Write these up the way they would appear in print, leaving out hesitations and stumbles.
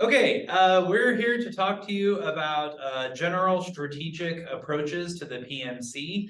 Okay, we're here to talk to you about general strategic approaches to the PMC.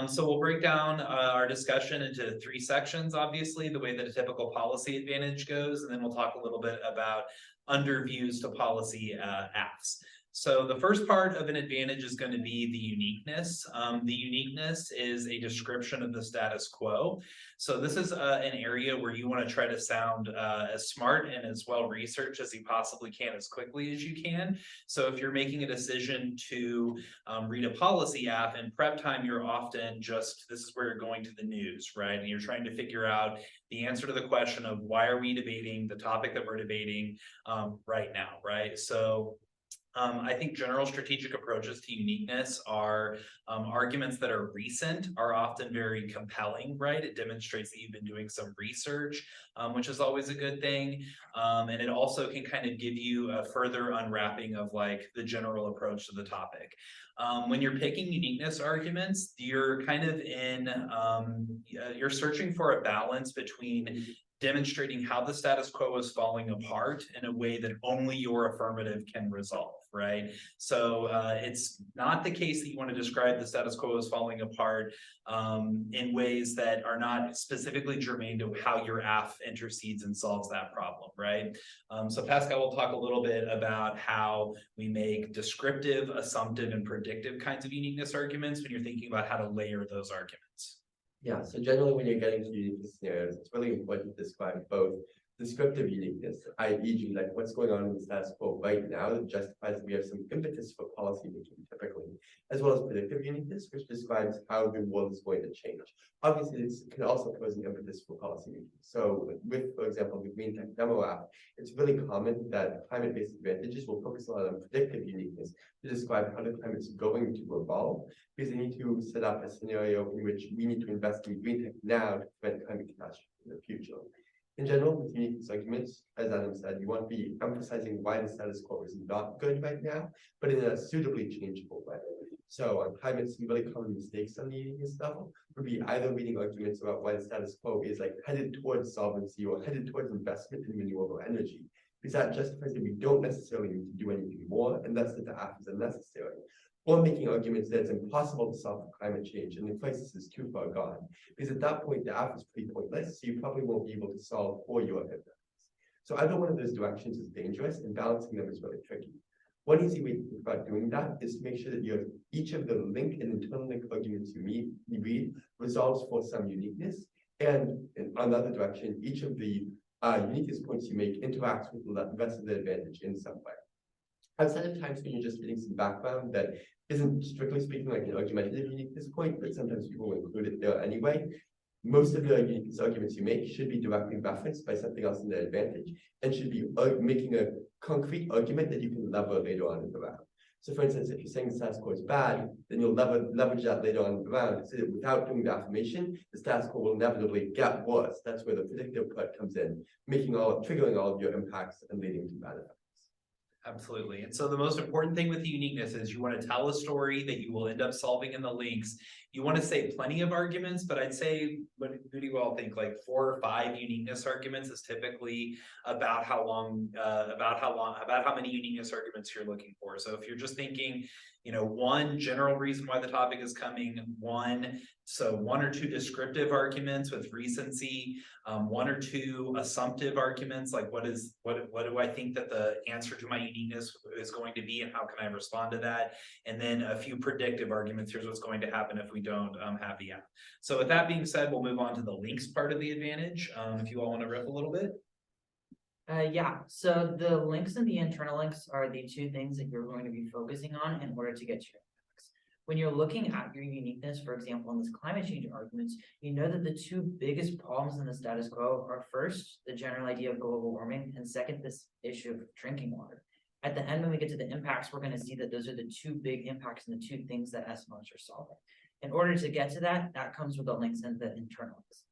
So we'll break down our discussion into three sections, obviously, the way that a typical policy advantage goes, and then we'll talk a little bit about underviews to policy apps. So the first part of an advantage is going to be the uniqueness. The uniqueness is a description of the status quo. So this is an area where you want to try to sound as smart and as well researched as you possibly can as quickly as you can. So if you're making a decision to read a policy app in prep time, you're often just, this is where you're going to the news, right? And you're trying to figure out the answer to the question of why are we debating the topic that we're debating right now, right? So I think general strategic approaches to uniqueness are arguments that are recent, are often very compelling, right? It demonstrates that you've been doing some research, which is always a good thing. And it also can kind of give you a further unwrapping of like the general approach to the topic. When you're picking uniqueness arguments, you're kind of you're searching for a balance between demonstrating how the status quo is falling apart in a way that only your affirmative can resolve, right? So it's not the case that you want to describe the status quo as falling apart in ways that are not specifically germane to how your app intercedes and solves that problem, right? So Pascal will talk a little bit about how we make descriptive, assumptive, and predictive kinds of uniqueness arguments when you're thinking about how to layer those arguments. Yeah, so generally when you're getting to uniqueness scenarios, it's really important to describe both descriptive uniqueness, i.e. like what's going on in the status quo right now that justifies that we have some impetus for policy making typically, as well as predictive uniqueness, which describes how the world is going to change. Obviously, this can also pose an impetus for policy making. So with, for example, the Green Tech Demo app, it's really common that climate-based advantages will focus a lot on predictive uniqueness to describe how the climate is going to evolve, because they need to set up a scenario in which we need to invest in green tech now to prevent climate catastrophe in the future. In general, with uniqueness arguments, as Adam said, you want to be emphasizing why the status quo is not good right now, but in a suitably changeable way. So on climate, some really common mistakes on the uniqueness level would be either reading arguments about why the status quo is like headed towards solvency or headed towards investment in renewable energy, because that justifies that we don't necessarily need to do anything more, and thus that the app is unnecessary. Or making arguments that it's impossible to solve for climate change and the crisis is too far gone. Because at that point, the app is pretty pointless, so you probably won't be able to solve for your impacts. So either one of those directions is dangerous, and balancing them is really tricky. One easy way to think about doing that is to make sure that each of the link and internal link arguments you read resolves for some uniqueness, and on the other direction, each of the uniqueness points you make interacts with the rest of the advantage in some way. Outside of times when you're just getting some background that isn't strictly speaking like an argumentative uniqueness point, but sometimes people will include it there anyway. Most of the uniqueness arguments you make should be directly referenced by something else in the advantage and should be making a concrete argument that you can lever later on in the round. So for instance, if you're saying the status quo is bad, then you'll leverage that later on in the round so that without doing the affirmation, the status quo will inevitably get worse. That's where the predictive part comes in, triggering all of your impacts and leading to bad effects. Absolutely. And so the most important thing with the uniqueness is you want to tell a story that you will end up solving in the links. You want to say plenty of arguments, but I'd say, who do you all think, like 4 or 5 uniqueness arguments is typically about how many uniqueness arguments you're looking for. So if you're just thinking, one general reason why the topic is coming, one or 2 descriptive arguments with recency, 1 or 2 assumptive arguments, like what do I think that the answer to my uniqueness is going to be and how can I respond to that? And then a few predictive arguments, here's what's going to happen if we don't have the app. So with that being said, we'll move on to the links part of the advantage. If you all want to riff a little bit. Yeah, so the links and the internal links are the 2 things that you're going to be focusing on in order to get to your impacts. When you're looking at your uniqueness, for example, in this climate change arguments, you know that the 2 biggest problems in the status quo are first, the general idea of global warming, and second, this issue of drinking water. At the end, when we get to the impacts, we're going to see that those are the 2 big impacts and the 2 things that SMRs are solving. In order to get to that comes with the links and the internal links.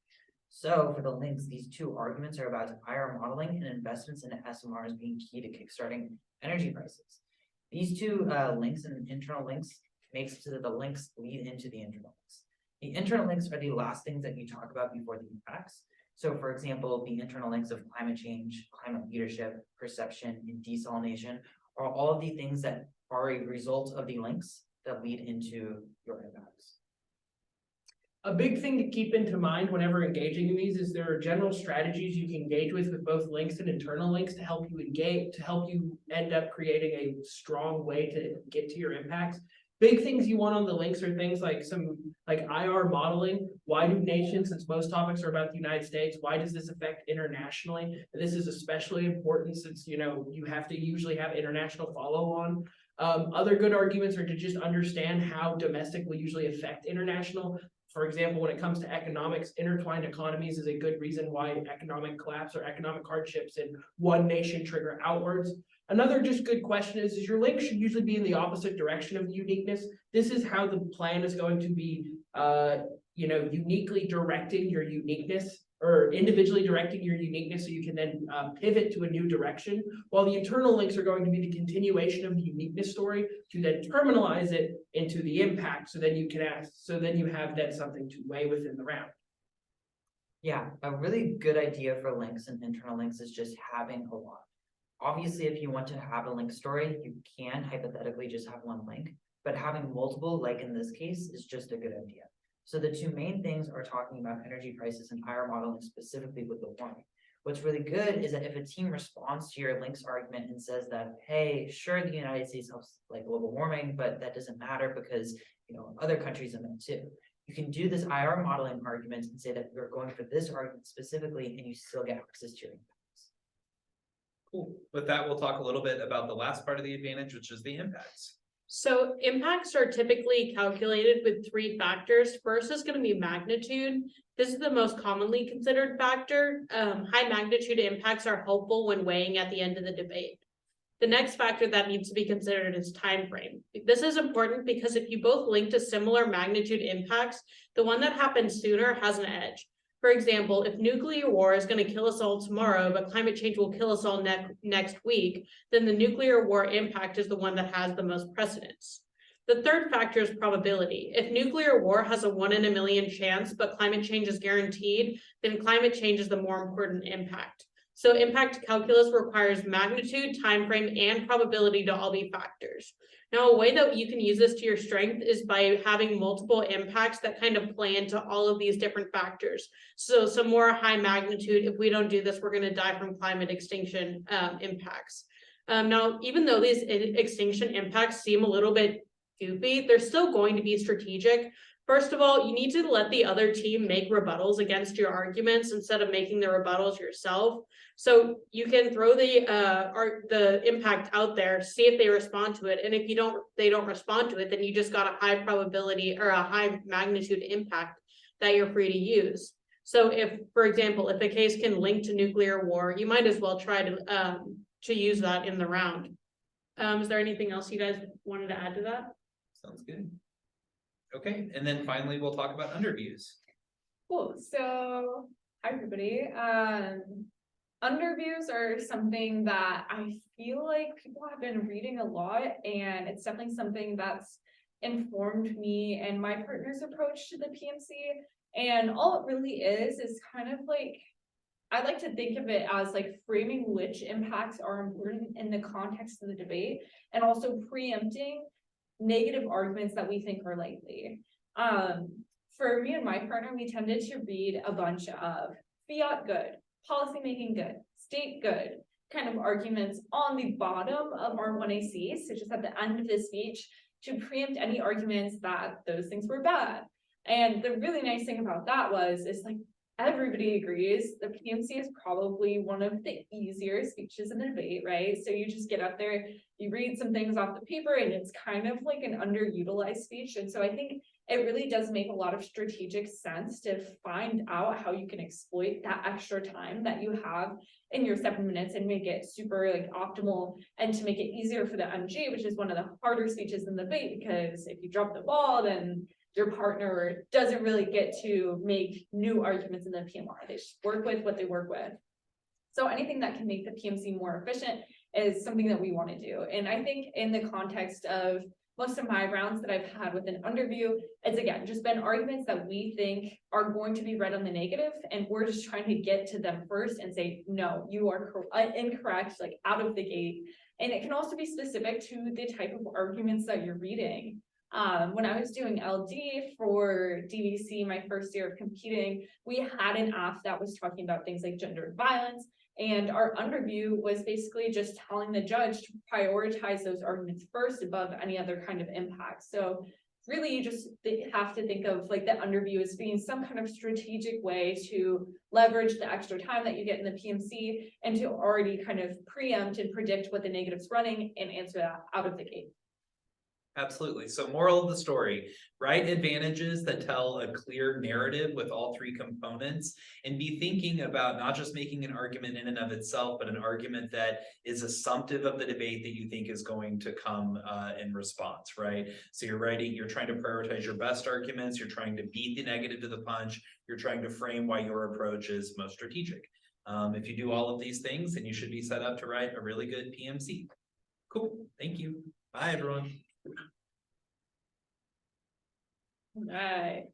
So for the links, these 2 arguments are about IR modeling and investments in SMRs being key to kickstarting energy prices. These 2 links and internal links makes it so that the links lead into the internal links. The internal links are the last things that you talk about before the impacts. So for example, the internal links of climate change, climate leadership, perception, and desalination are all of the things that are a result of the links that lead into your impacts. A big thing to keep into mind whenever engaging in these is there are general strategies you can engage with both links and internal links to help you engage, to help you end up creating a strong way to get to your impacts. Big things you want on the links are things like IR modeling. Why do nations, since most topics are about the United States, why does this affect internationally? And this is especially important since, you know, you have to usually have international follow on. Other good arguments are to just understand how domestic will usually affect international. For example, when it comes to economics, intertwined economies is a good reason why economic collapse or economic hardships in one nation trigger outwards. Another just good question is your link should usually be in the opposite direction of uniqueness. This is how the plan is going to be, uniquely directing your uniqueness or individually directing your uniqueness so you can then pivot to a new direction, while the internal links are going to be the continuation of the uniqueness story to then terminalize it into the impact, so then you have then something to weigh within the round. Yeah, a really good idea for links and internal links is just having a lot. Obviously, if you want to have a link story, you can hypothetically just have one link, but having multiple, like in this case, is just a good idea. So the two main things are talking about energy prices and IR modeling specifically with the warming. What's really good is that if a team responds to your links argument and says that, hey, sure, the United States helps like global warming, but that doesn't matter because, you know, other countries emit too. You can do this IR modeling argument and say that you're going for this argument specifically, and you still get access to your impacts. Cool. With that, we'll talk a little bit about the last part of the advantage, which is the impacts. So impacts are typically calculated with 3 factors. First is going to be magnitude. This is the most commonly considered factor. High magnitude impacts are helpful when weighing at the end of the debate. The next factor that needs to be considered is time frame. This is important because if you both link to similar magnitude impacts, the one that happens sooner has an edge. For example, if nuclear war is going to kill us all tomorrow, but climate change will kill us all next week, then the nuclear war impact is the one that has the most precedence. The third factor is probability. If nuclear war has a 1 in a million chance, but climate change is guaranteed, then climate change is the more important impact. So impact calculus requires magnitude, time frame, and probability to all be factors. Now, a way that you can use this to your strength is by having multiple impacts that kind of play into all of these different factors. So some more high magnitude, if we don't do this, we're going to die from climate extinction impacts. Now, even though these extinction impacts seem a little bit goofy, they're still going to be strategic. First of all, you need to let the other team make rebuttals against your arguments instead of making the rebuttals yourself. So you can throw the impact out there, see if they respond to it. And if they don't respond to it, then you just got a high probability or a high magnitude impact that you're free to use. So if, for example, if a case can link to nuclear war, you might as well try to use that in the round. Is there anything else you guys wanted to add to that? Sounds good. Okay, and then finally, we'll talk about underviews. Cool. So, hi everybody. Underviews are something that I feel like people have been reading a lot, and it's definitely something that's informed me and my partner's approach to the PMC. And all it really is kind of like, I like to think of it as like framing which impacts are important in the context of the debate, and also preempting negative arguments that we think are likely. For me and my partner, we tended to read a bunch of fiat good, policymaking good, state good kind of arguments on the bottom of our 1AC, so just at the end of the speech, to preempt any arguments that those things were bad. And the really nice thing about that is like everybody agrees the PMC is probably one of the easier speeches in the debate, right? So you just get up there, you read some things off the paper, and it's kind of like an underutilized speech. And so I think it really does make a lot of strategic sense to find out how you can exploit that extra time that you have in your 7 minutes and make it super like optimal, and to make it easier for the MG, which is one of the harder speeches in the debate, because if you drop the ball, then your partner doesn't really get to make new arguments in the PMR. They just work with what they work with. So anything that can make the PMC more efficient is something that we want to do. And I think in the context of most of my rounds that I've had with an underview, it's again, just been arguments that we think are going to be read on the negative, and we're just trying to get to them first and say, no, you are incorrect, like out of the gate. And it can also be specific to the type of arguments that you're reading. When I was doing LD for DVC, my first year of competing, we had an app that was talking about things like gendered violence. And our underview was basically just telling the judge to prioritize those arguments first above any other kind of impact. So really, you just have to think of like the underview as being some kind of strategic way to leverage the extra time that you get in the PMC and to already kind of preempt and predict what the negative's running and answer that out of the gate. Absolutely. So moral of the story, write advantages that tell a clear narrative with all three components, and be thinking about not just making an argument in and of itself, but an argument that is assumptive of the debate that you think is going to come in response, right? So you're trying to prioritize your best arguments, you're trying to beat the negative to the punch, you're trying to frame why your approach is most strategic. If you do all of these things, then you should be set up to write a really good PMC. Cool. Thank you. Bye, everyone. All right.